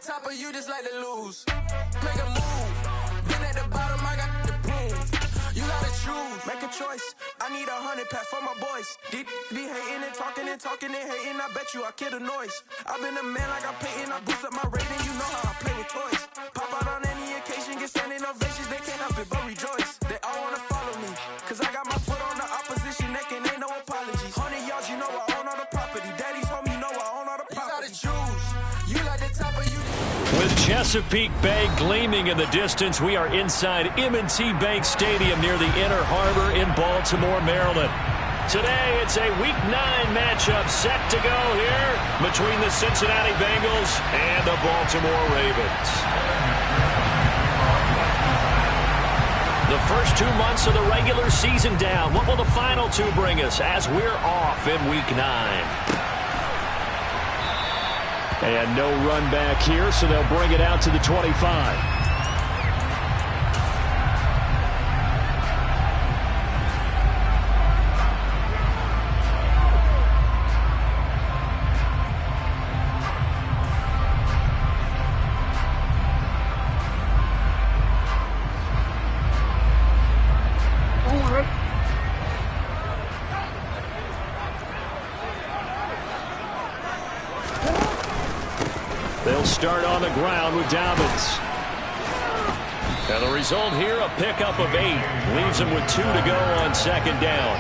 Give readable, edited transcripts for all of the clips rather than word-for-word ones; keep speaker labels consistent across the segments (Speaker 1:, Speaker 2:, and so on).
Speaker 1: top of you just like to lose. Make a move. Been at the bottom, I got the prove. You gotta choose, make a choice. I need 100 pack for my boys. Be hating and talking and hating. I bet you I kill the noise. I've been a man like I'm Peyton. I boost up my rating. You know how I play with toys. Pop out on any occasion, get standing ovations. They can't help it but rejoice. They all wanna follow me, cause I got my foot on the opposition neck and ain't no apologies. 100 yards, you know I own all the property. Daddy's home, you know I own all the property. You gotta choose. You like the top of you.
Speaker 2: With Chesapeake Bay gleaming in the distance, we are inside M&T Bank Stadium near the Inner Harbor in Baltimore, Maryland. Today, it's a Week 9 matchup set to go here between the Cincinnati Bengals and the Baltimore Ravens. The first 2 months of the regular season down. What will the final 2 bring us as we're off in Week 9? And no run back here, so they'll bring it out to the 25. They'll start on the ground with Dobbins. And the result here, a pickup of 8. Leaves them with 2 to go on second down.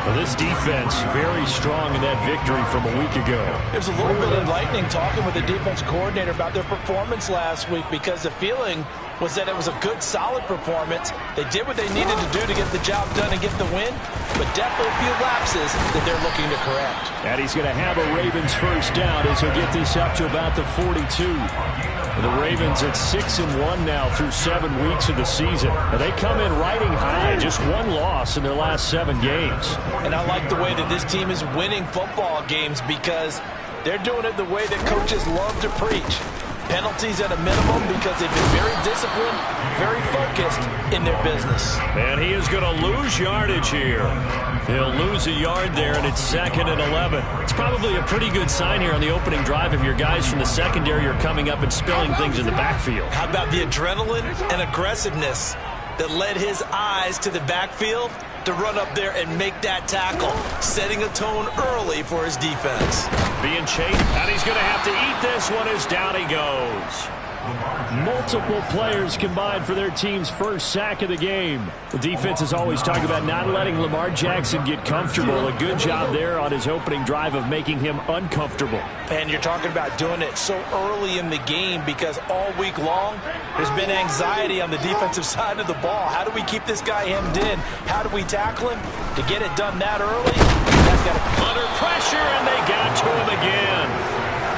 Speaker 2: Well, this defense very strong in that victory from a week ago.
Speaker 3: It was a little bit enlightening talking with the defense coordinator about their performance last week, because the feeling was that it was a good, solid performance. They did what they needed to do to get the job done and get the win, but definitely a few lapses that they're looking to correct.
Speaker 2: And he's going to have a Ravens first down as he'll get this up to about the 42. The Ravens at 6-1 now through 7 weeks of the season. And they come in riding high, just 1 loss in their last 7 games.
Speaker 3: And I like the way that this team is winning football games, because they're doing it the way that coaches love to preach. Penalties at a minimum, because they've been very disciplined, very focused in their business.
Speaker 2: And he is going to lose yardage here. He'll lose a yard there, and it's 2nd and 11. It's probably a pretty good sign here on the opening drive if your guys from the secondary are coming up and spilling things in the backfield.
Speaker 3: How about the adrenaline and aggressiveness that led his eyes to the backfield to run up there and make that tackle, setting a tone early for his defense.
Speaker 2: Being chased, and he's going to have to eat this one as down he goes. Multiple players combined for their team's first sack of the game. The defense is always talking about not letting Lamar Jackson get comfortable. A good job there on his opening drive of making him uncomfortable.
Speaker 3: And you're talking about doing it so early in the game, because all week long there's been anxiety on the defensive side of the ball. How do we keep this guy hemmed in? How do we tackle him? To get it done that early, that's got to...
Speaker 2: Under pressure, and they got to him again.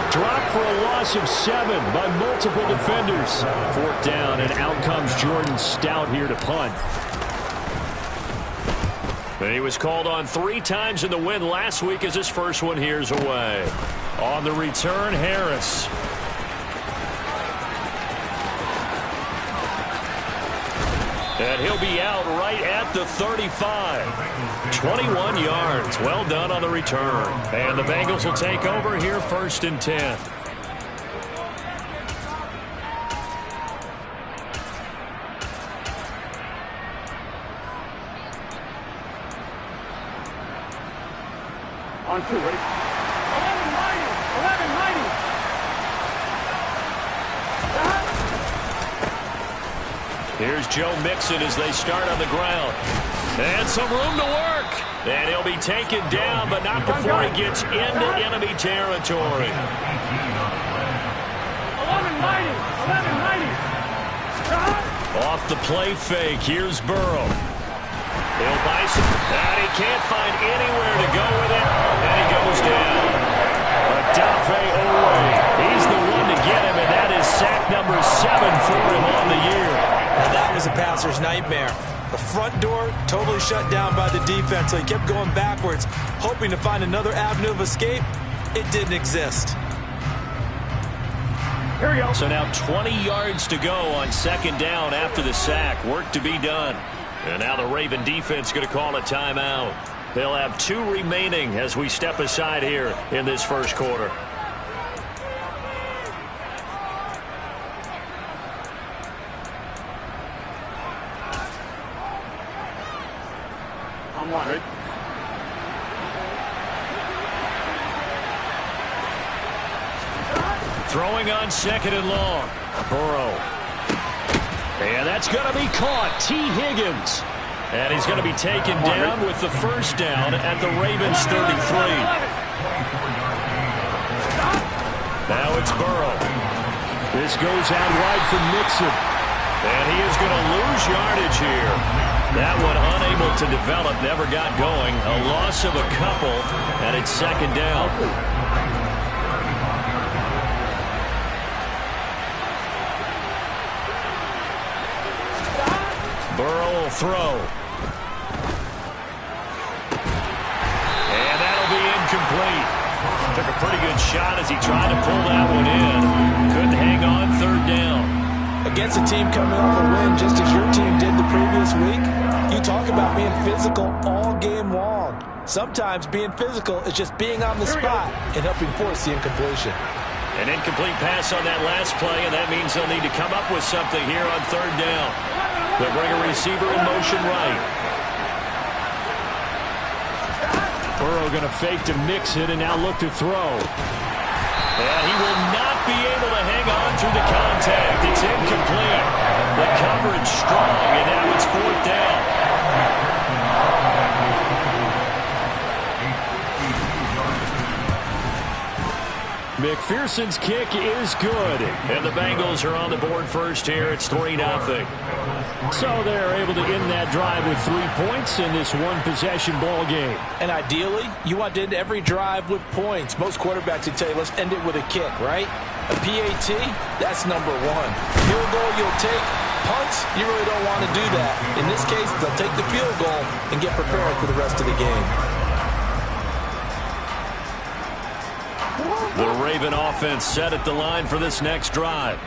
Speaker 2: Dropped for a loss of 7 by multiple defenders. 4th down, and out comes Jordan Stout here to punt. And he was called on 3 times in the win last week, as his first one here's away. On the return, Harris. And he'll be out right at the 35. 21 yards. Well done on the return. And the Bengals will take over here 1st and 10.
Speaker 4: On 2, ready? 11 mighty.
Speaker 2: Here's Joe Mixon as they start on the ground. And some room to work. And he'll be taken down, but not before he gets into enemy territory.
Speaker 4: 11 mighty.
Speaker 2: Off the play fake, here's Burrow. He'll Bison, and he can't find anywhere to go with it, and he goes down. Odafe Oweh, he's the one to get him, and that is sack number 7 for him on the year.
Speaker 3: Now that was a passer's nightmare. The front door totally shut down by the defense, so he kept going backwards, hoping to find another avenue of escape. It didn't exist.
Speaker 4: Here we go.
Speaker 2: So now 20 yards to go on 2nd down after the sack. Work to be done. And now the Raven defense going to call a timeout. They'll have 2 remaining as we step aside here in this first quarter.
Speaker 4: On one. Ready?
Speaker 2: Throwing on second and long. Burrow. And that's going to be caught. T. Higgins. And he's going to be taken down with the first down at the Ravens 33. Now it's Burrow. This goes out wide for Mixon. And he is going to lose yardage here. That one unable to develop, never got going. A loss of a couple, and it's second down. Burrow will throw. And that'll be incomplete. Took a pretty good shot as he tried to pull that one in. Couldn't hang on, third down.
Speaker 3: Against a team coming off a win just as your team did the previous week, you talk about being physical all game long. Sometimes being physical is just being on the spot and helping force the incompletion.
Speaker 2: An incomplete pass on that last play, and that means they'll need to come up with something here on third down. They'll bring a receiver in motion right. Burrow going to fake to Mixon and now look to throw. And he will not be able to hang on through the contact. It's incomplete. The coverage strong, and now it's fourth down. McPherson's kick is good. And the Bengals are on the board first here. It's 3-0. So they're able to end that drive with 3 points in this one-possession ball game.
Speaker 3: And ideally, you want to end every drive with points. Most quarterbacks would tell you, let's end it with a kick, right? A PAT, that's number one. Field goal you'll take. Punts, you really don't want to do that. In this case, they'll take the field goal and get prepared for the rest of the game.
Speaker 2: The Raven offense set at the line for this next drive.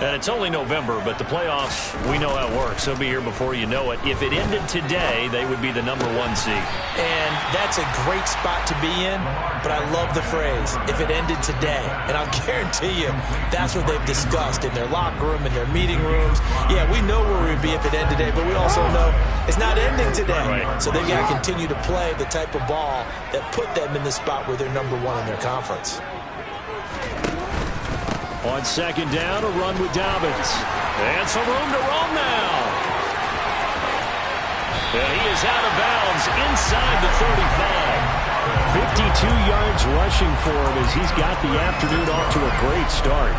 Speaker 2: And it's only November, but the playoffs, we know how it works. They'll be here before you know it. If it ended today, they would be the number 1 seed.
Speaker 3: And that's a great spot to be in, but I love the phrase, if it ended today. And I'll guarantee you, that's what they've discussed in their locker room, in their meeting rooms. Yeah, we know where we'd be if it ended today, but we also know it's not ending today.
Speaker 2: Right.
Speaker 3: So they've got to continue to play the type of ball that put them in the spot where they're number 1 in their conference.
Speaker 2: On second down, a run with Dobbins. And some room to roam now. And he is out of bounds inside the 35. 52 yards rushing for him as he's got the afternoon off to a great start.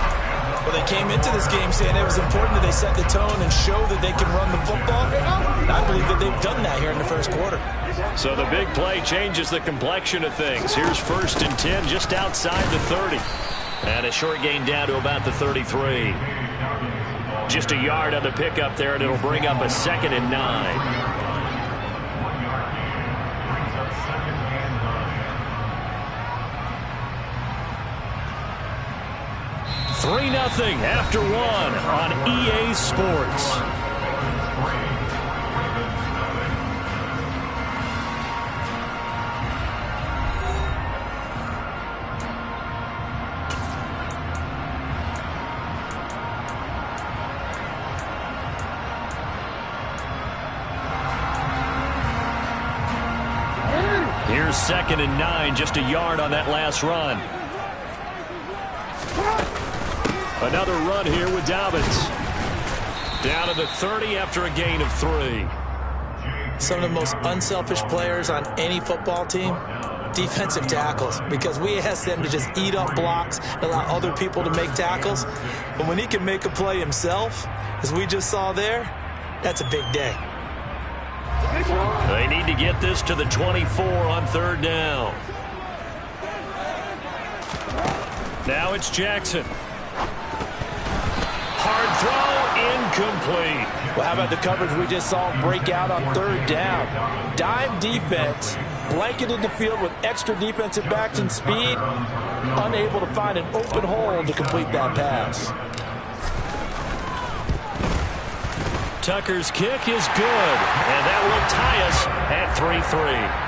Speaker 3: Well, they came into this game saying it was important that they set the tone and show that they can run the football. And I believe that they've done that here in the first quarter.
Speaker 2: So the big play changes the complexion of things. Here's 1st and 10 just outside the 30. And a short gain down to about the 33. Just a yard on the pickup there, and it'll bring up a 2nd and 9. Three 0 after 1 on EA Sports. Here's 2nd and 9, just a yard on that last run. Another run here with Dobbins. Down to the 30 after a gain of 3.
Speaker 3: Some of the most unselfish players on any football team, defensive tackles, because we ask them to just eat up blocks and allow other people to make tackles. But when he can make a play himself, as we just saw there, that's a big day.
Speaker 2: They need to get this to the 24 on 3rd down. Now it's Jackson. Hard throw, incomplete.
Speaker 3: Well, how about the coverage we just saw break out on 3rd down? Dime defense, blanketed the field with extra defensive backs and speed, unable to find an open hole to complete that pass.
Speaker 2: Tucker's kick is good, and that will tie us at 3-3.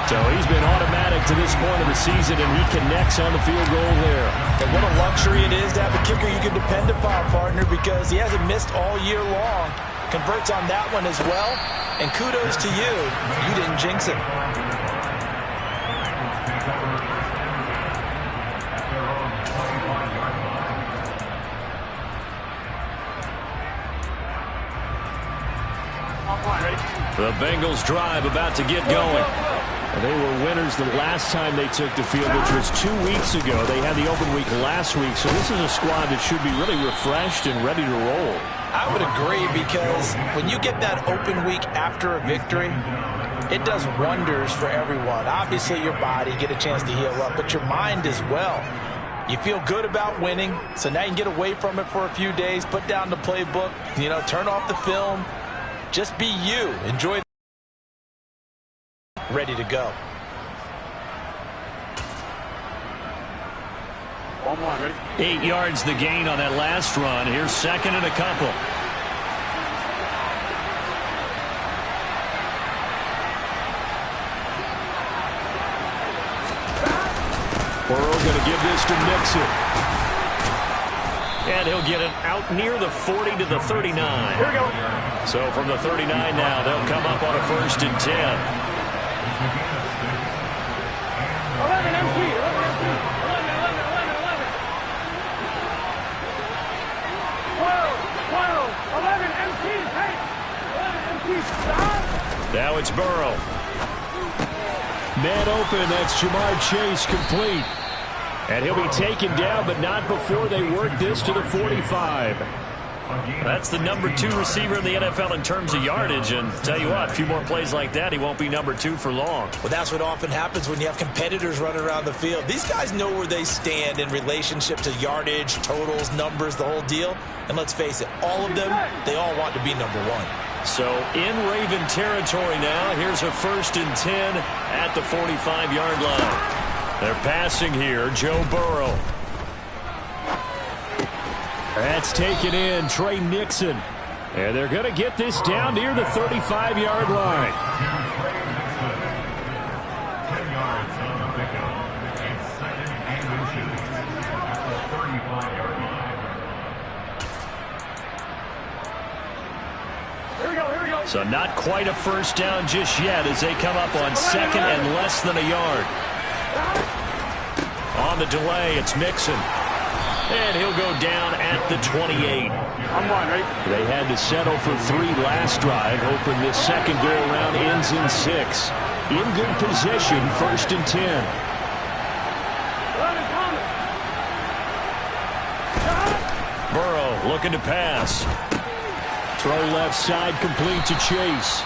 Speaker 2: So he's been automatic to this point of the season, and he connects on the field goal there.
Speaker 3: And what a luxury it is to have a kicker you can depend upon, partner, because he hasn't missed all year long. Converts on that one as well. And kudos to you. You didn't jinx it.
Speaker 2: The Bengals drive about to get going. They were winners the last time they took the field, which was 2 weeks ago. They had the open week last week, so this is a squad that should be really refreshed and ready to roll.
Speaker 3: I would agree, because when you get that open week after a victory, it does wonders for everyone. Obviously, your body, get a chance to heal up, but your mind as well. You feel good about winning, so now you can get away from it for a few days, put down the playbook, turn off the film. Just be you. Enjoy. Ready to go.
Speaker 4: Ready?
Speaker 2: 8 yards the gain on that last run. Here's second and a couple. Burrow going to give this to Nixon. And he'll get it out near the 40 to the 39.
Speaker 4: Here we go.
Speaker 2: So from the 39 now, they'll come up on a 1st and 10.
Speaker 4: 11 MT. 11 MT. 11. 12. 11 MT. Hey. 11 MT. Stop.
Speaker 2: Now it's Burrow. Man open. That's Jamar Chase complete. And he'll be taken down, but not before they work this to the 45. That's the number 2 receiver in the NFL in terms of yardage. And tell you what, a few more plays like that, he won't be number 2 for long.
Speaker 3: Well, that's what often happens when you have competitors running around the field. These guys know where they stand in relationship to yardage, totals, numbers, the whole deal. And let's face it, all of them, they all want to be number 1.
Speaker 2: So in Raven territory now, here's a 1st and 10 at the 45-yard line. They're passing here, Joe Burrow. That's taken in, Trey Nixon. And they're going to get this down near the 35-yard line.
Speaker 5: 10 yards on the pickup. And second ammunition at the 35-yard line.
Speaker 4: Here we go.
Speaker 2: So not quite a first down just yet as they come up on second and less than a yard. On the delay, it's Mixon. And he'll go down at the 28.
Speaker 4: I'm one, ready?
Speaker 2: They had to settle for 3 last drive, hoping this second go-around ends in 6. In good position, 1st and 10.
Speaker 4: 11 Thomas.
Speaker 2: Burrow looking to pass. Throw left side complete to Chase.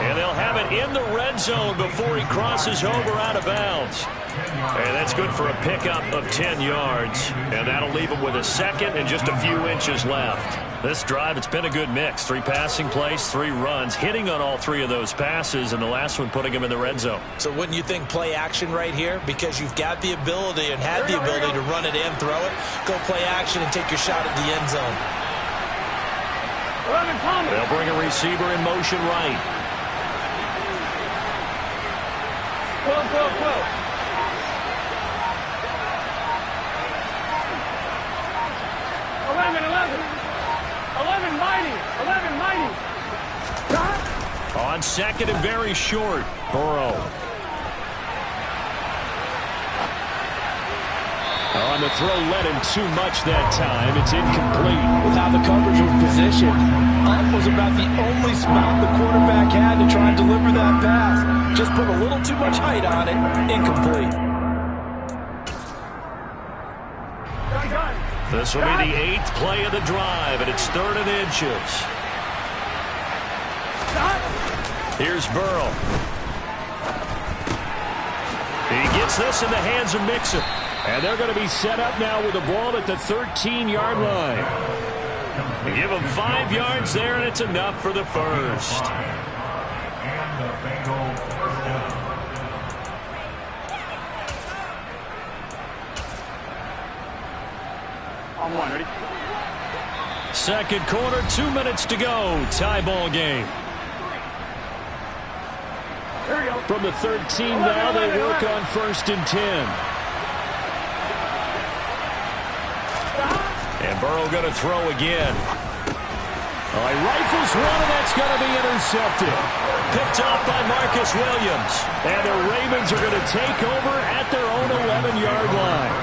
Speaker 2: And they'll have it in the red zone before he crosses over out of bounds. And that's good for a pickup of 10 yards. And that'll leave him with a second and just a few inches left. This drive, it's been a good mix. 3 passing plays, 3 runs, hitting on all 3 of those passes, and the last one putting him in the red zone.
Speaker 3: So wouldn't you think play action right here? Because you've got the ability and had the ability to run it and throw it. Go play action and take your shot at the end zone.
Speaker 4: 11 Thomas.
Speaker 2: They'll bring a receiver in motion right.
Speaker 4: 12. 11 mighty.
Speaker 2: On second and very short, Burrow. On the throw, led him too much that time. It's incomplete.
Speaker 3: With how the coverage was positioned, up was about the only spot the quarterback had to try and deliver that pass. Just put a little too much height on it. Incomplete.
Speaker 2: This will be the 8th play of the drive, and it's 3rd and inches. Here's Burrow. He gets this in the hands of Mixon. And they're going to be set up now with the ball at the 13-yard line. They give them 5 yards there, and it's enough for the first.
Speaker 5: And the Bengals first down.
Speaker 4: I'm one, ready?
Speaker 2: Second quarter, 2 minutes to go. Tie ball game.
Speaker 4: Here we go.
Speaker 2: From the 13 now, they work on 1st and 10. And Burrow going to throw again. Oh, he rifles one, and that's going to be intercepted. Picked off by Marcus Williams. And the Ravens are going to take over at their own 11-yard line.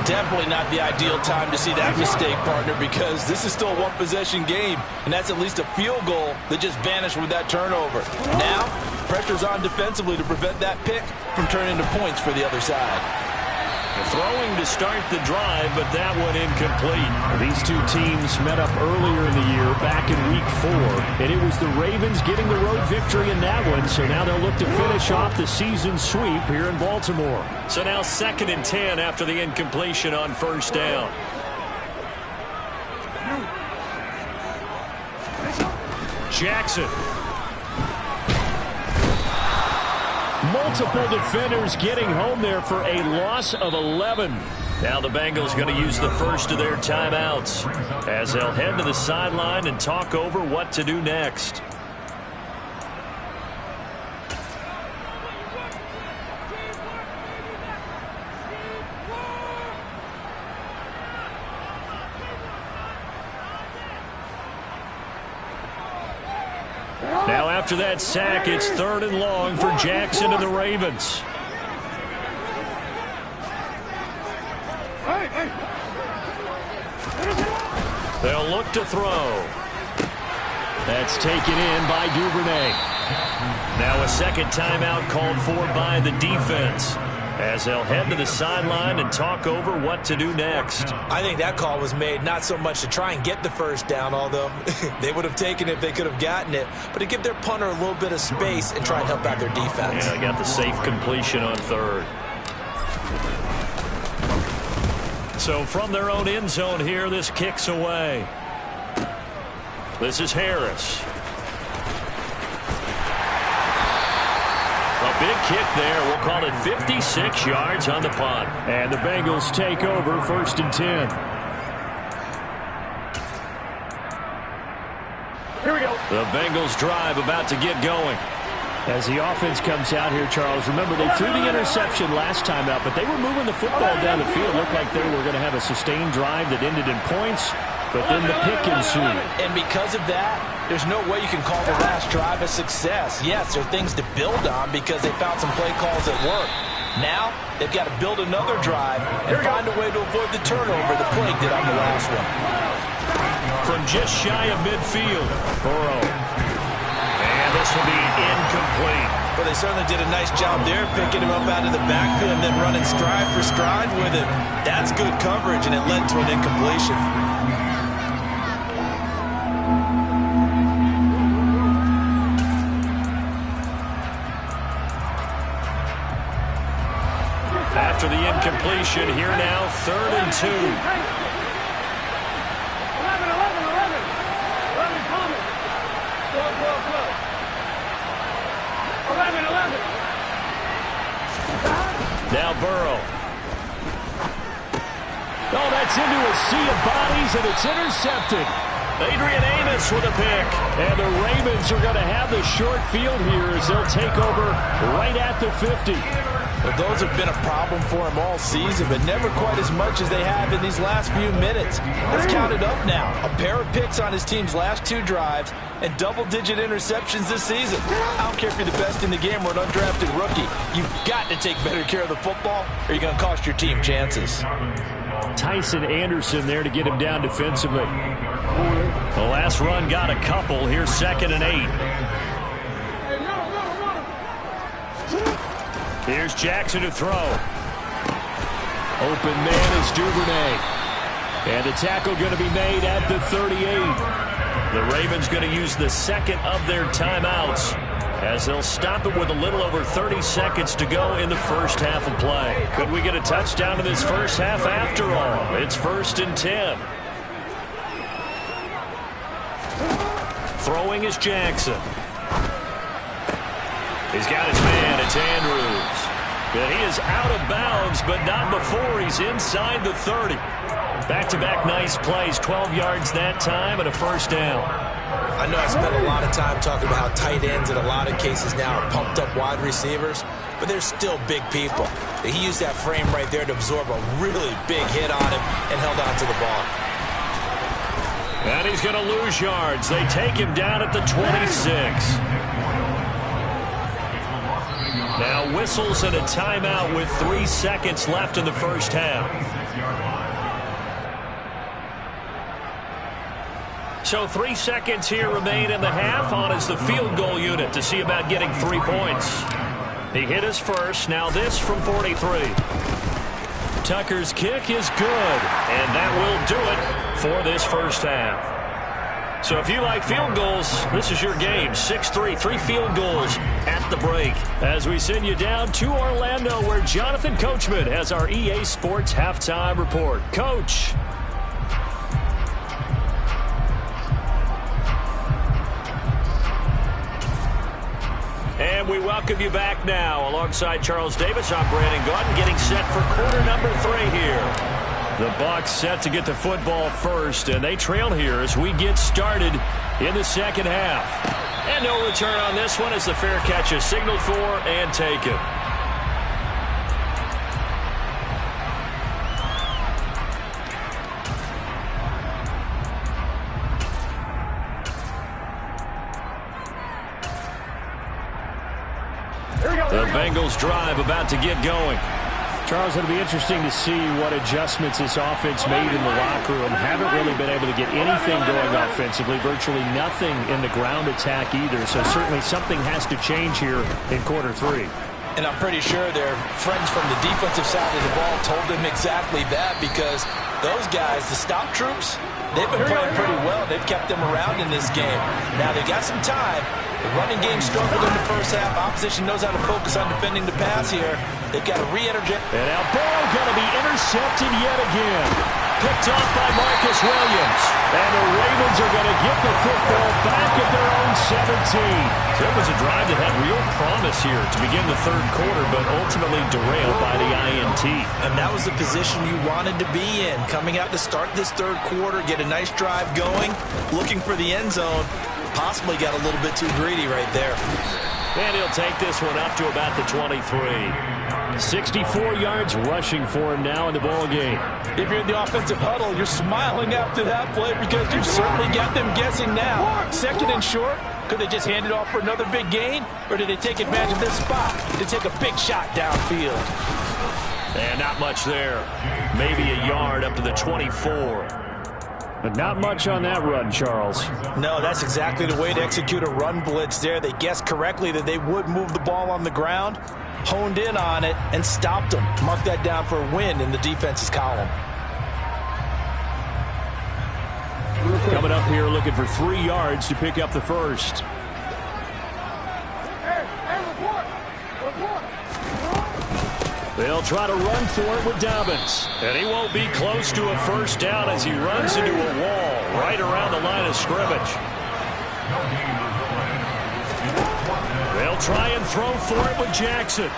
Speaker 3: Definitely not the ideal time to see that mistake, partner, because this is still a one-possession game, and that's at least a field goal that just vanished with that turnover. Now, pressure's on defensively to prevent that pick from turning into points for the other side.
Speaker 2: Throwing to start the drive, but that one incomplete. These two teams met up earlier in the year, back in Week 4, and it was the Ravens getting the road victory in that one, so now they'll look to finish off the season sweep here in Baltimore. So now 2nd and 10 after the incompletion on first down. Jackson. Multiple defenders getting home there for a loss of 11. Now the Bengals going to use the first of their timeouts as they'll head to the sideline and talk over what to do next. Now after that sack, it's 3rd and long for Jackson and the Ravens. They'll look to throw. That's taken in by Duvernay. Now a second timeout called for by the defense as they'll head to the sideline and talk over what to do next.
Speaker 3: I think that call was made not so much to try and get the first down, although they would have taken it if they could have gotten it, but to give their punter a little bit of space and try and help out their defense.
Speaker 2: Yeah, got the safe completion on 3rd. So from their own end zone here, this kicks away. This is Harris. A big kick there. We'll call it 56 yards on the punt. And the Bengals take over 1st and 10.
Speaker 4: Here we go.
Speaker 2: The Bengals drive about to get going. As the offense comes out here, Charles, remember they threw the interception last time out, but they were moving the football down the field. Looked like they were going to have a sustained drive that ended in points, but then the pick ensued.
Speaker 3: And because of that, there's no way you can call the last drive a success. Yes, there are things to build on because they found some play calls that work. Now, they've got to build another drive and find a way to avoid the turnover the plague did on the last one.
Speaker 2: From just shy of midfield, Burrow. And this will be incomplete.
Speaker 3: Well, they certainly did a nice job there, picking him up out of the backfield and then running stride for stride with him. That's good coverage, and it led to an incompletion.
Speaker 2: After the incompletion, here now, 3rd and 2.
Speaker 4: 11, 11, 11. 11 coming. 12, 12, 12. 11, 11.
Speaker 2: Now Burrow. Oh, that's into a sea of bodies, and it's intercepted. Adrian Amos with a pick. And the Ravens are going to have the short field here as they'll take over right at the 50.
Speaker 3: Well, those have been a problem for him all season, but never quite as much as they have in these last few minutes. Let's count it up now. A pair of picks on his team's last 2 drives and double-digit interceptions this season. I don't care if you're the best in the game or an undrafted rookie. You've got to take better care of the football or you're going to cost your team chances.
Speaker 2: Tyson Anderson there to get him down defensively. The last run got a couple. Here's 2nd and 8. Here's Jackson to throw. Open man is Duvernay. And the tackle going to be made at the 38. The Ravens going to use the second of their timeouts as they'll stop it with a little over 30 seconds to go in the first half of play. Could we get a touchdown in this first half after all? It's 1st and 10. Throwing is Jackson. He's got his man. It's Andrews. But he is out of bounds, but not before he's inside the 30. Back-to-back nice plays, 12 yards that time and a first down.
Speaker 3: I know I spent a lot of time talking about how tight ends in a lot of cases now are pumped up wide receivers, but they're still big people. He used that frame right there to absorb a really big hit on him and held on to the ball.
Speaker 2: And he's going to lose yards. They take him down at the 26. Now whistles and a timeout with 3 seconds left in the first half. So 3 seconds here remain in the half. On is the field goal unit to see about getting 3 points. He hit his first. Now this from 43. Tucker's kick is good, and that will do it for this first half. So if you like field goals, this is your game. 6-3, 3 field goals at the break. As we send you down to Orlando, where Jonathan Coachman has our EA Sports Halftime Report. Coach. And we welcome you back now. Alongside Charles Davis, I'm Brandon Gaudin, getting set for quarter number 3 here. The Bucs set to get the football first, and they trail here as we get started in the second half. And no return on this one as the fair catch is signaled for and taken. The Bengals drive about to get going.
Speaker 6: Charles, it'll be interesting to see what adjustments this offense made in the locker room. Haven't really been able to get anything going offensively, virtually nothing in the ground attack either. So certainly something has to change here in quarter 3.
Speaker 3: And I'm pretty sure their friends from the defensive side of the ball told them exactly that, because those guys, the stop troops, they've been playing pretty well. They've kept them around in this game. Now they've got some time. The running game struggled in the first half. Opposition knows how to focus on defending the pass here. They've got to re-energize.
Speaker 2: And now ball going to be intercepted yet again. Picked off by Marcus Williams. And the Ravens are going to get the football back at their own 17. So it was a drive that had real promise here to begin the third quarter, but ultimately derailed by the INT.
Speaker 3: And that was the position you wanted to be in. Coming out to start this third quarter, get a nice drive going, looking for the end zone. Possibly got a little bit too greedy right there.
Speaker 2: And he'll take this one up to about the 23. 64 yards rushing for him now in the ball game.
Speaker 3: If you're in the offensive huddle, you're smiling after that play because you've certainly got them guessing now. Second and short, could they just hand it off for another big gain? Or did they take advantage of this spot to take a big shot downfield?
Speaker 2: And not much there. Maybe a yard up to the 24.
Speaker 6: But not much on that run, Charles.
Speaker 3: No, that's exactly the way to execute a run blitz there. They guessed correctly that they would move the ball on the ground, honed in on it, and stopped them. Mark that down for a win in the defense's column.
Speaker 6: Coming up here looking for 3 yards to pick up the first.
Speaker 2: They'll try to run for it with Dobbins. And he won't be close to a first down as he runs into a wall right around the line of scrimmage. They'll try and throw for it with Jackson.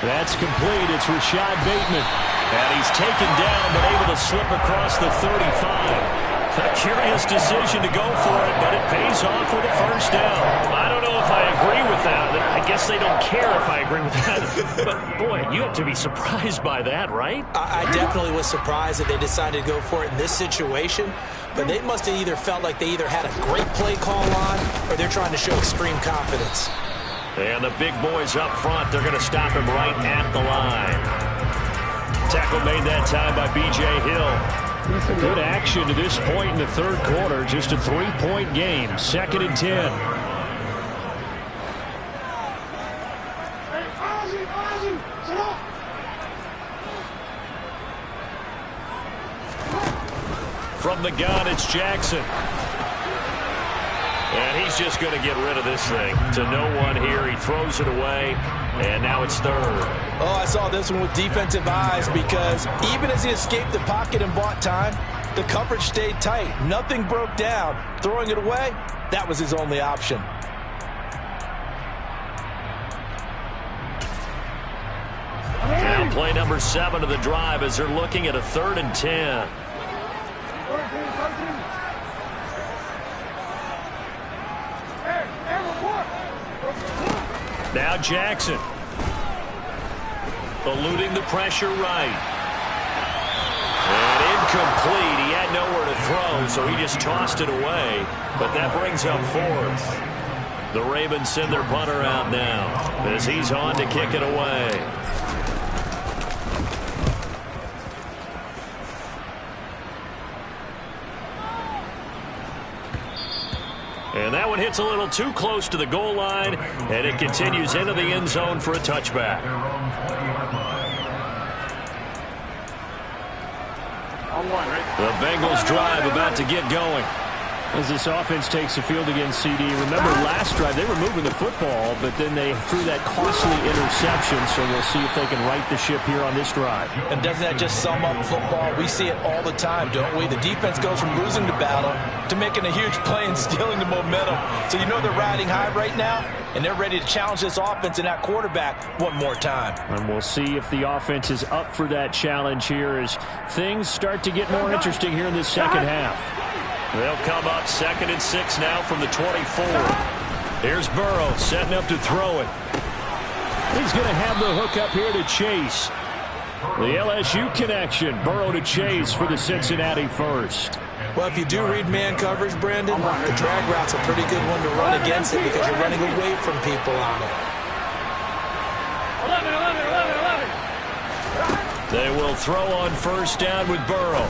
Speaker 6: That's complete. It's Rashad Bateman.
Speaker 2: And he's taken down but able to slip across the 35. A curious decision to go for it, but it pays off with a first down. I don't know if I agree with that. I guess they don't care if I agree with that. But, boy, you have to be surprised by that, right?
Speaker 3: I definitely was surprised that they decided to go for it in this situation. But they must have either felt like they either had a great play call on or they're trying to show extreme confidence.
Speaker 2: And the big boys up front, they're going to stop him right at the line. Tackle made that time by B.J. Hill.
Speaker 6: Good action to this point in the third quarter. Just a 3-point game. 2nd and 10.
Speaker 2: From the gun, it's Jackson. And he's just going to get rid of this thing. To no one here. He throws it away. And now it's third.
Speaker 3: Oh, I saw this one with defensive eyes because even as he escaped the pocket and bought time, the coverage stayed tight. Nothing broke down. Throwing it away, that was his only option.
Speaker 2: Now play number 7 of the drive as they're looking at a 3rd and 10. Now Jackson. Eluding the pressure right. And incomplete. He had nowhere to throw, so he just tossed it away. But that brings up fourth. The Ravens send their punter out now as he's on to kick it away. And that one hits a little too close to the goal line, and it continues into the end zone for a touchback. The Bengals drive about to get going.
Speaker 6: As this offense takes the field against CD, remember last drive they were moving the football, but then they threw that costly interception, so we'll see if they can right the ship here on this drive.
Speaker 3: And doesn't that just sum up football? We see it all the time, don't we? The defense goes from losing the battle to making a huge play and stealing the momentum. So you know they're riding high right now, and they're ready to challenge this offense and that quarterback one more time.
Speaker 6: And we'll see if the offense is up for that challenge here as things start to get more interesting here in this second half.
Speaker 2: They'll come up 2nd and 6 now from the 24. Here's Burrow setting up to throw it.
Speaker 6: He's going to have the hook up here to Chase. The LSU connection. Burrow to Chase for the Cincinnati first.
Speaker 3: Well, if you do read man coverage, Brandon, the drag route's a pretty good one to run against it because you're running away from people on it.
Speaker 4: 11.
Speaker 2: They will throw on first down with Burrow.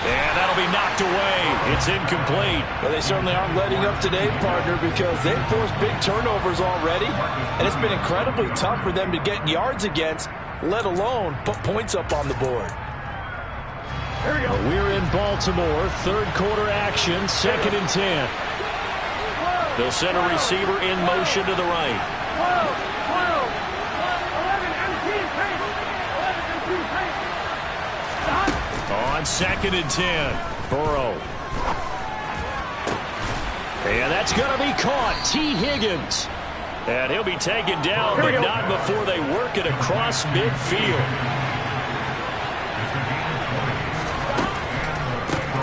Speaker 2: And that'll be knocked away. It's incomplete.
Speaker 3: Well, they certainly aren't letting up today, partner, because they've forced big turnovers already. And it's been incredibly tough for them to get yards against, let alone put points up on the board.
Speaker 4: Here we go.
Speaker 6: We're in Baltimore. Third quarter action. 2nd and 10.
Speaker 2: They'll send a receiver in motion to the right. 2nd and 10. Burrow. And that's going to be caught. T. Higgins. And he'll be taken down, but not before they work it across midfield.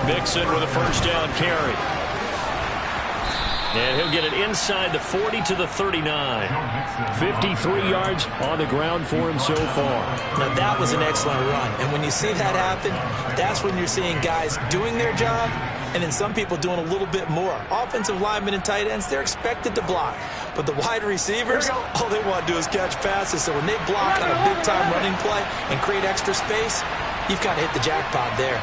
Speaker 2: Mixon with a first down carry. And he'll get it inside the 40 to the 39.
Speaker 6: 53 yards on the ground for him so far.
Speaker 3: Now, that was an excellent run. And when you see that happen, that's when you're seeing guys doing their job and then some people doing a little bit more. Offensive linemen and tight ends, they're expected to block. But the wide receivers, all they want to do is catch passes. So when they block on a big-time running play and create extra space, you've kind of hit the jackpot there.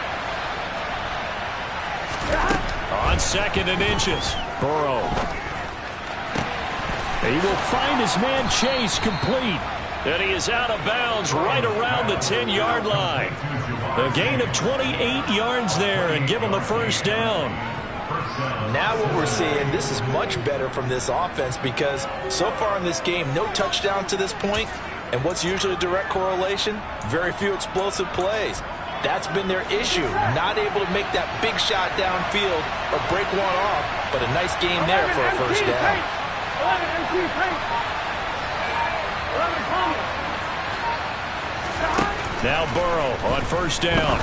Speaker 2: On 2nd and inches.
Speaker 6: Burrow. He will find his man Chase complete.
Speaker 2: And he is out of bounds right around the 10-yard line. A gain of 28 yards there and give him the first down.
Speaker 3: Now what we're seeing, this is much better from this offense because so far in this game, no touchdown to this point. And what's usually a direct correlation? Very few explosive plays. That's been their issue, not able to make that big shot downfield or break one off, but a nice game there for a first down.
Speaker 2: Now Burrow on first down.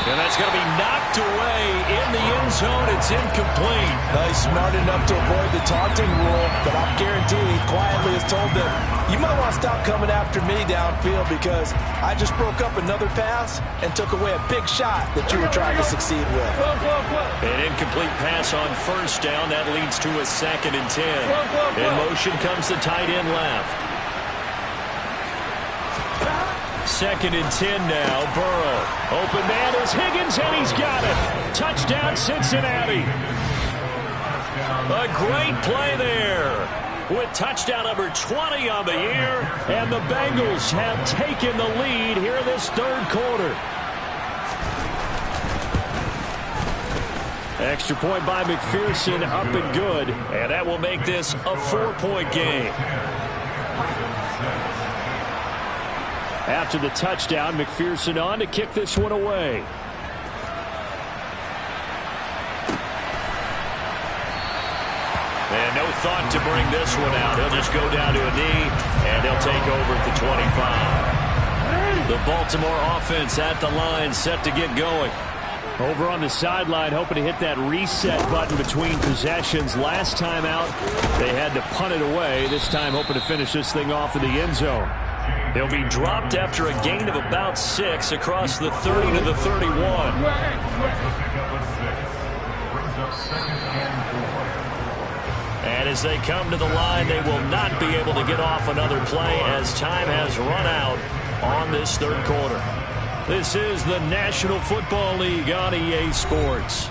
Speaker 2: And that's going to be knocked away in the end zone. It's incomplete.
Speaker 3: He's smart enough to avoid the taunting rule, but I'm guaranteed he quietly has told them, you might want to stop coming after me downfield because I just broke up another pass and took away a big shot that you were trying to succeed with.
Speaker 2: An incomplete pass on first down. That leads to a 2nd and 10. In motion comes the tight end left. 2nd and 10 now. Burrow. Open man is Higgins, and he's got it. Touchdown, Cincinnati. A great play there. With touchdown number 20 on the year. And the Bengals have taken the lead here in this third quarter.
Speaker 6: Extra point by McPherson, up and good.
Speaker 2: And that will make this a 4-point game.
Speaker 6: After the touchdown, McPherson on to kick this one away.
Speaker 2: And no thought to bring this one out. He'll just go down to a knee, and he'll take over at the 25. The Baltimore offense at the line, set to get going.
Speaker 6: Over on the sideline, hoping to hit that reset button between possessions. Last time out, they had to punt it away. This time, hoping to finish this thing off in the end zone.
Speaker 2: He'll be dropped after a gain of about 6 across the 30 to the 31. And as they come to the line, they will not be able to get off another play as time has run out on this third quarter. This is the National Football League on EA Sports.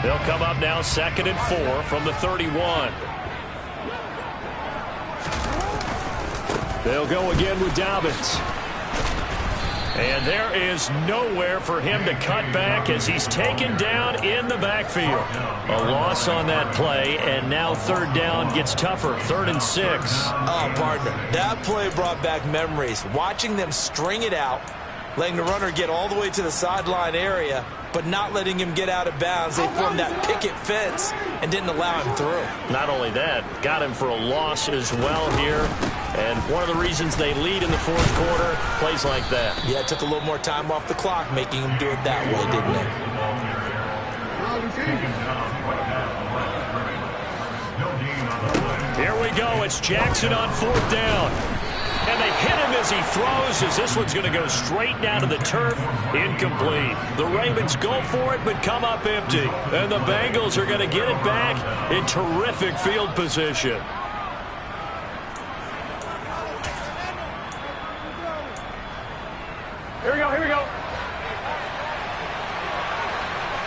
Speaker 2: They'll come up now 2nd and 4 from the 31. They'll go again with Dobbins. And there is nowhere for him to cut back as he's taken down in the backfield. A loss on that play, and now 3rd down gets tougher. 3rd and 6.
Speaker 3: Oh, partner, that play brought back memories. Watching them string it out, letting the runner get all the way to the sideline area, but not letting him get out of bounds. They formed that picket fence and didn't allow him through.
Speaker 2: Not only that, got him for a loss as well here. And one of the reasons they lead in the 4th quarter, plays like that.
Speaker 3: Yeah, it took a little more time off the clock, making him do it that way, didn't it?
Speaker 2: Here we go. It's Jackson on 4th down. And they hit him as he throws, as this one's going to go straight down to the turf. Incomplete. The Ravens go for it, but come up empty. And the Bengals are going to get it back in terrific field position.
Speaker 4: Here we go, here we go.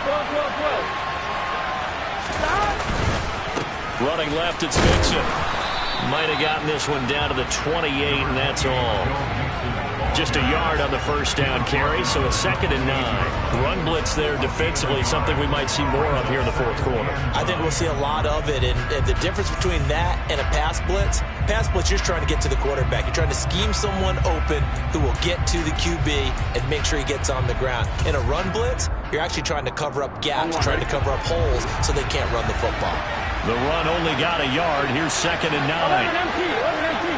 Speaker 4: 12, 12, 12. Stop.
Speaker 2: Running left, it's Vincent. Might have gotten this one down to the 28, and that's all. Just a yard on the 1st down carry, so it's 2nd and 9. Run blitz there defensively, something we might see more of here in the 4th quarter.
Speaker 3: I think we'll see a lot of it, and the difference between that and a pass blitz, you're just trying to get to the quarterback. You're trying to scheme someone open who will get to the QB and make sure he gets on the ground. In a run blitz, you're actually trying to cover up gaps, trying to cover up holes so they can't run the football.
Speaker 2: The run only got a yard. Here's 2nd and 9.
Speaker 4: 11 empty, 11 empty.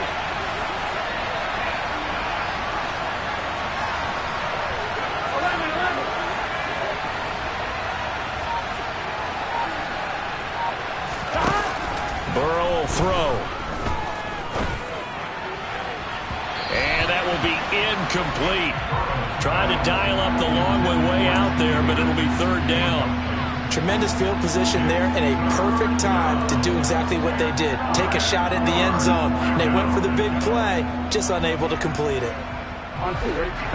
Speaker 2: Burrow will throw. And that will be incomplete. Trying to dial up the long way out there, but it'll be 3rd down.
Speaker 3: Tremendous field position there and a perfect time to do exactly what they did. Take a shot at the end zone. And they went for the big play, just unable to complete it.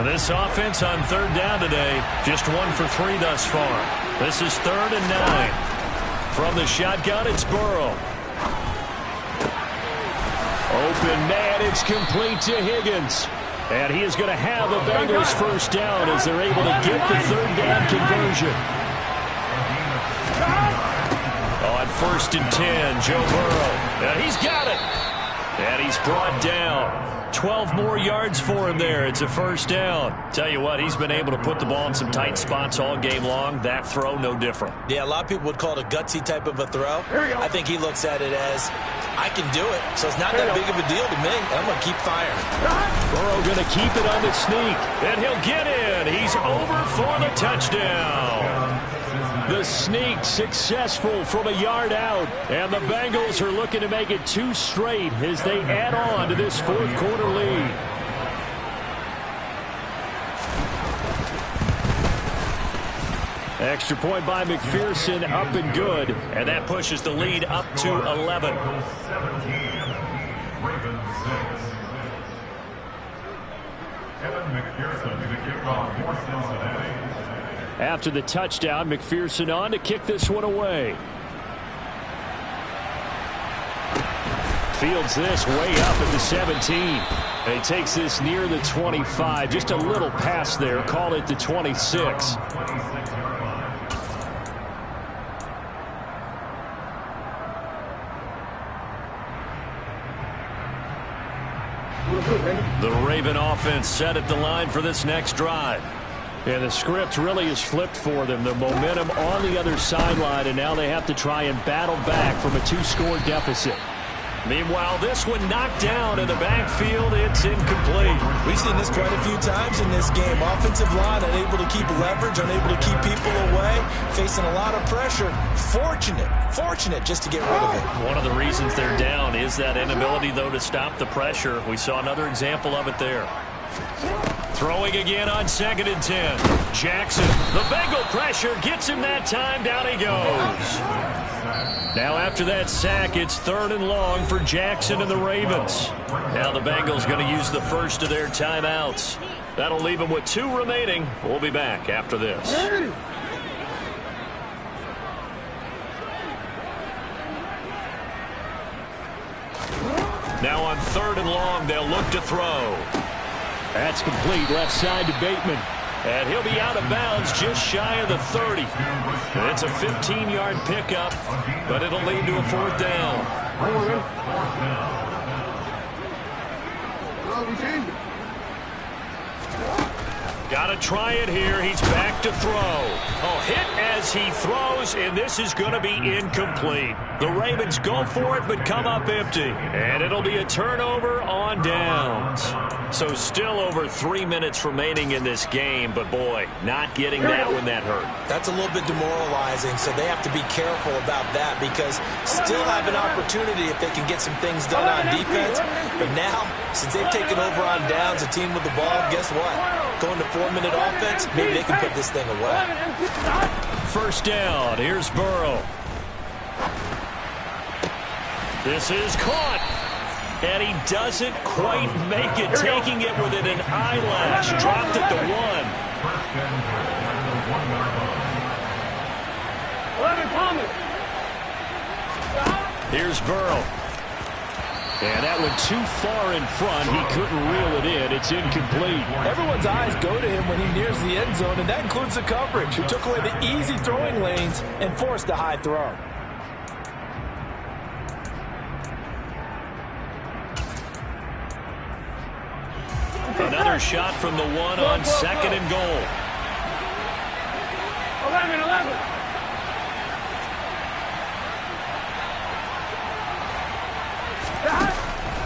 Speaker 2: This offense on 3rd down today, just 1 for 3 thus far. This is 3rd and 9. From the shotgun, it's Burrow. Open man, it's complete to Higgins. And he is going to have a Bengals 1st down as they're able to get the 3rd down conversion. On 1st and 10, Joe Burrow. And he's got it. And he's brought down. 12 more yards for him there. It's a 1st down. Tell you what, he's been able to put the ball in some tight spots all game long. That throw, no different.
Speaker 3: Yeah, a lot of people would call it a gutsy type of a throw. I think he looks at it as, I can do it, so it's not that big of a deal to me. I'm going to keep firing.
Speaker 2: Burrow going to keep it on the sneak. And he'll get in. He's over for the touchdown. The sneak successful from a yard out. And the Bengals are looking to make it 2 straight as they add on to this 4th quarter lead. Extra point by McPherson, up and good. And that pushes the lead up to 11. After the touchdown, McPherson on to kick this one away. Fields this way up at the 17. And he takes this near the 25. Just a little pass there. Call it the 26. The Raven offense set at the line for this next drive. And the script really is flipped for them. The momentum on the other sideline, and now they have to try and battle back from a 2-score deficit. Meanwhile, this one knocked down in the backfield. It's incomplete.
Speaker 3: We've seen this quite a few times in this game. Offensive line unable to keep leverage, unable to keep people away, facing a lot of pressure. Fortunate just to get rid of it.
Speaker 2: One of the reasons they're down is that inability, though, to stop the pressure. We saw another example of it there. Throwing again on 2nd and 10. Jackson, the Bengal pressure gets him that time. Down he goes. Now after that sack, it's 3rd and long for Jackson and the Ravens. Now the Bengals going to use the first of their timeouts. That'll leave them with 2 remaining. We'll be back after this. Now on 3rd and long, they'll look to throw.
Speaker 6: That's complete. Left side to Bateman.
Speaker 2: And he'll be out of bounds just shy of the 30. It's a 15-yard pickup, but it'll lead to a 4th down. Got to try it here. He's back to throw. Oh, hit as he throws, and this is going to be incomplete. The Ravens go for it, but come up empty. And it'll be a turnover on downs. So still over 3 minutes remaining in this game, but boy, not getting that one that hurt.
Speaker 3: That's a little bit demoralizing, so they have to be careful about that because still have an opportunity if they can get some things done on defense. But now, since they've taken over on downs, a team with the ball, guess what? Going to 4-minute offense, maybe they can put this thing away.
Speaker 2: 1st down, here's Burrow. This is caught. And he doesn't quite make it, taking it within an eyelash. Dropped it to 1. Here's Burrow. And that one too far in front. He couldn't reel it in. It's incomplete.
Speaker 3: Everyone's eyes go to him when he nears the end zone, and that includes the coverage, who took away the easy throwing lanes and forced a high throw.
Speaker 2: Another shot from the 1 on 2nd and goal.
Speaker 4: 11.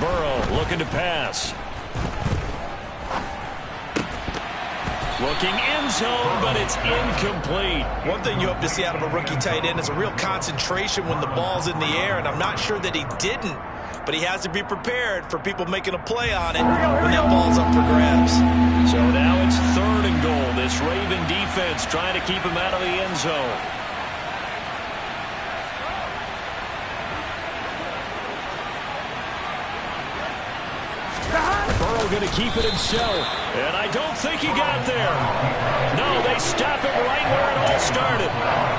Speaker 2: Burrow looking to pass. Looking end zone, but it's incomplete.
Speaker 3: One thing you hope to see out of a rookie tight end is a real concentration when the ball's in the air, and I'm not sure that he didn't. But he has to be prepared for people making a play on it when that ball's up for grabs.
Speaker 2: So now it's 3rd and goal. This Raven defense trying to keep him out of the end zone.
Speaker 6: Burrow going to keep it himself.
Speaker 2: And I don't think he got there. No, they stop him right where it all started.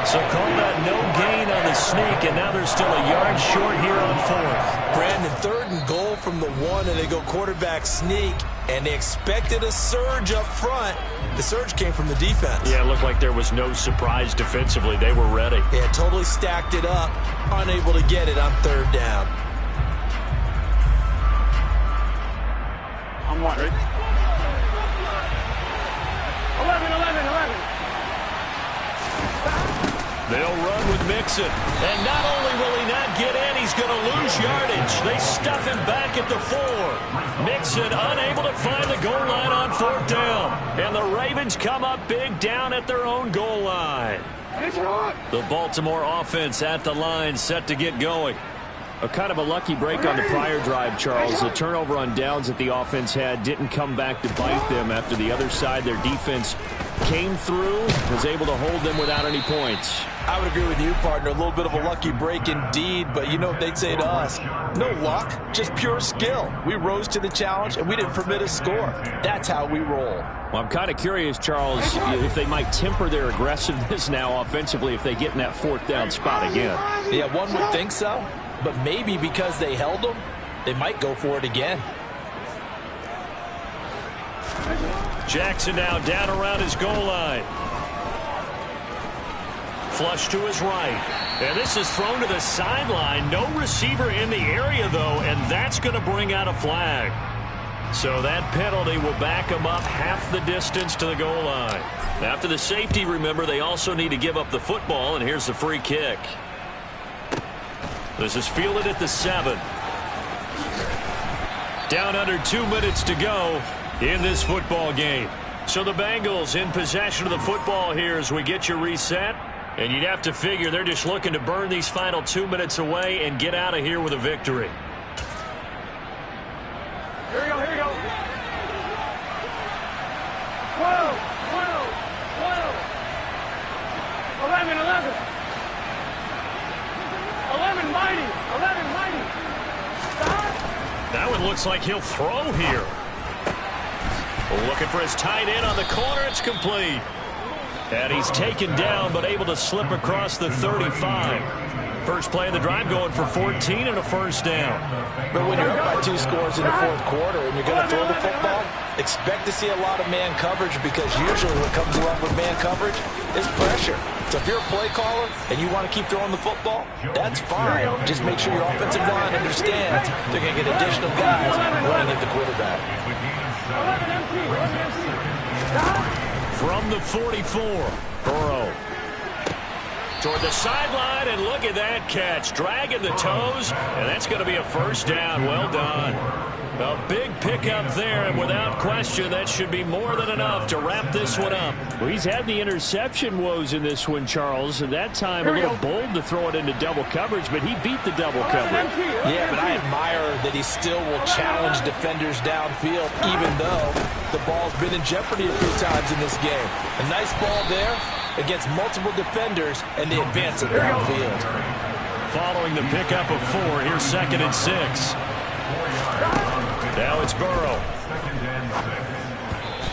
Speaker 2: So call that no gain on the sneak, and now they're still a yard short here on 4th.
Speaker 3: Brandon, 3rd and goal from the 1, and they go quarterback sneak, and they expected a surge up front. The surge came from the defense.
Speaker 2: Yeah, it looked like there was no surprise defensively. They were ready.
Speaker 3: Yeah, totally stacked it up, unable to get it on 3rd down.
Speaker 4: I'm what? 11.
Speaker 2: They'll run with Mixon. And not only will he not get in, he's going to lose yardage. They stuff him back at the 4. Mixon unable to find the goal line on 4th down. And the Ravens come up big down at their own goal line. The Baltimore offense at the line, set to get going.
Speaker 6: A kind of a lucky break on the prior drive, Charles. The turnover on downs that the offense had didn't come back to bite them after the other side. Their defense came through, was able to hold them without any points.
Speaker 3: I would agree with you, partner. A little bit of a lucky break indeed, but you know what they'd say to us? No luck, just pure skill. We rose to the challenge, and we didn't permit a score. That's how we roll.
Speaker 6: Well, I'm kind of curious, Charles, if they might temper their aggressiveness now offensively if they get in that 4th down spot again.
Speaker 3: Yeah, one would think so, but maybe because they held them, they might go for it again.
Speaker 2: Jackson now down around his goal line. Flush to his right. And this is thrown to the sideline. No receiver in the area, though, and that's going to bring out a flag. So that penalty will back him up half the distance to the goal line. After the safety, remember, they also need to give up the football, and here's the free kick. This is fielded at the 7. Down under 2 minutes to go in this football game. So the Bengals in possession of the football here as we get you reset. And you'd have to figure they're just looking to burn these final 2 minutes away and get out of here with a victory.
Speaker 4: Here we go, here we go. 12, 11, 11 mighty, stop.
Speaker 2: That one looks like he'll throw here. Looking for his tight end on the corner. It's complete. And he's taken down, but able to slip across the 35. First play of the drive going for 14 and a first down.
Speaker 3: But when you're up by 2 scores in the fourth quarter and you're going to throw the football, expect to see a lot of man coverage, because usually what comes along with man coverage is pressure. So if you're a play caller and you want to keep throwing the football, that's fine. Just make sure your offensive line understands they're going to get additional guys running at the quarterback.
Speaker 2: From the 44, Burrow toward the sideline, and look at that catch. Dragging the toes, and that's going to be a first down. Well done. A big pickup there, and without question, that should be more than enough to wrap this one up.
Speaker 6: Well, he's had the interception woes in this one, Charles. At that time, a little bold to throw it into double coverage, but he beat the double coverage.
Speaker 3: Yeah, but I admire that he still will challenge defenders downfield, even though the ball's been in jeopardy a few times in this game. A nice ball there against multiple defenders, and they advance it downfield.
Speaker 2: Following the pickup of 4, here's 2nd and 6. Now it's Burrow.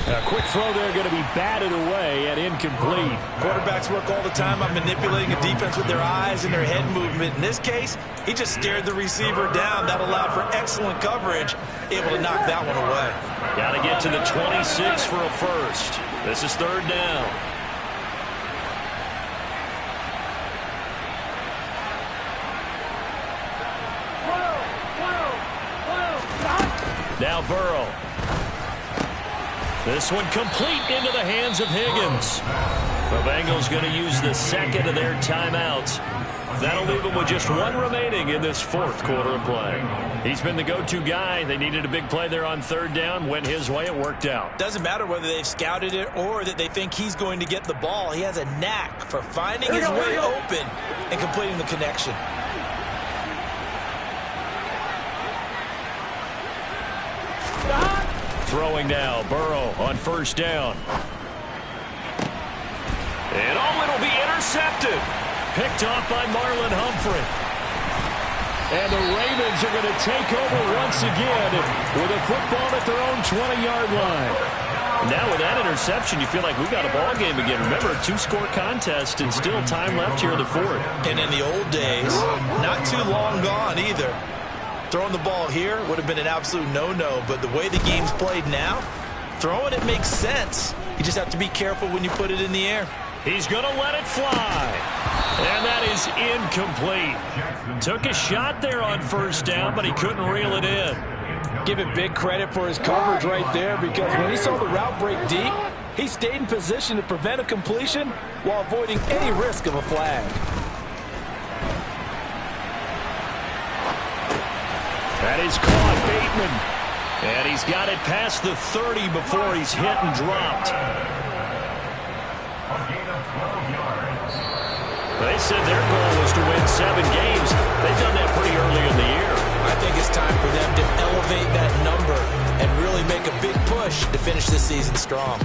Speaker 6: A quick throw there, going to be batted away and incomplete.
Speaker 3: Quarterbacks work all the time on manipulating a defense with their eyes and their head movement. In this case, he just stared the receiver down. That allowed for excellent coverage, able to knock that one away.
Speaker 2: Got to get to the 26 for a first. This is 3rd down. Now Burrow. This one complete into the hands of Higgins. The Bengals going to use the second of their timeouts. That'll leave them with just 1 remaining in this 4th quarter of play. He's been the go-to guy. They needed a big play there on 3rd down. Went his way. It worked out.
Speaker 3: Doesn't matter whether they've scouted it or that they think he's going to get the ball. He has a knack for finding his way open and completing the connection.
Speaker 2: Throwing now, Burrow on 1st down. And it'll be intercepted. Picked off by Marlon Humphrey.
Speaker 6: And the Ravens are going to take over once again with a football at their own 20-yard line.
Speaker 2: Now with that interception, you feel like we got a ball game again. Remember, a 2-score contest and still time left here in the 4th.
Speaker 3: And in the old days, not too long gone either. Throwing the ball here would have been an absolute no-no, but the way the game's played now, throwing it makes sense. You just have to be careful when you put it in the air.
Speaker 2: He's going to let it fly. And that is incomplete. Took a shot there on 1st down, but he couldn't reel it in.
Speaker 3: Give it big credit for his coverage right there, because when he saw the route break deep, he stayed in position to prevent a completion while avoiding any risk of a flag.
Speaker 2: That is caught, Bateman. And he's got it past the 30 before he's hit and dropped. They said their goal was to win 7 games. They've done that pretty early in the year.
Speaker 3: I think it's time for them to elevate that number and really make a big push to finish this season strong.